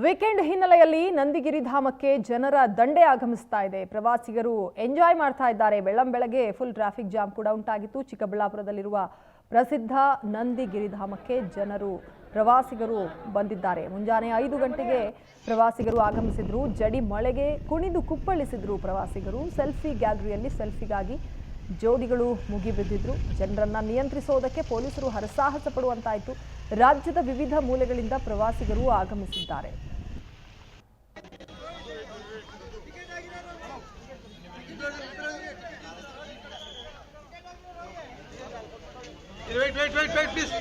Weekend ಹಿನ್ನೆಲೆಯಲ್ಲಿ ನಂದಿಗಿರಿಧಾಮಕ್ಕೆ ಜನರ ದಂಡೆ ಆಗಮಿಸ್ತಾ ಇದೆ. ಪ್ರವಾಸಿಗರು ಎಂಜಾಯ್ ಮಾಡ್ತಾ ಇದ್ದಾರೆ. ಬೆಳ್ಳಂಬೆಳಗ್ಗೆ ಫುಲ್ ಟ್ರಾಫಿಕ್ ಜಾಮ್ ಕೂಡ ಉಂಟಾಗಿತ್ತು. ಚಿಕ್ಕಬಳ್ಳಾಪುರದಲ್ಲಿರುವ ಪ್ರಸಿದ್ಧ ನಂದಿಗಿರಿಧಾಮಕ್ಕೆ ಪ್ರವಾಸಿಗರು ಬಂದಿದ್ದಾರೆ. ಮುಂಜಾನೆ 5 ಗಂಟೆಗೆ ಪ್ರವಾಸಿಗರು ಆಗಮಿಸಿದ್ರು. ಜಡಿ ಮಳೆಗೆ ಕುಣಿದು ಕುಪ್ಪಳಿಸಿದ್ರು ಪ್ರವಾಸಿಗರು. ಸೆಲ್ಫಿ ಗ್ಯಾಲರಿಯಲ್ಲಿ ಸೆಲ್ಫಿಗಾಗಿ ಜೋಡಿಗಳು ಮುಗಿಬಿದ್ದಿದ್ರು. ಜನರನ್ನ ನಿಯಂತ್ರಿಸೋದಕ್ಕೆ ಪೊಲೀಸರು ಹರಸಾಹಸ ಪಡುವಂತಾಯಿತು. ರಾಜ್ಯದ ವಿವಿಧ ಮೂಲೆಗಳಿಂದ ಪ್ರವಾಸಿಗರು ಆಗಮಿಸಿದ್ದಾರೆ. wait please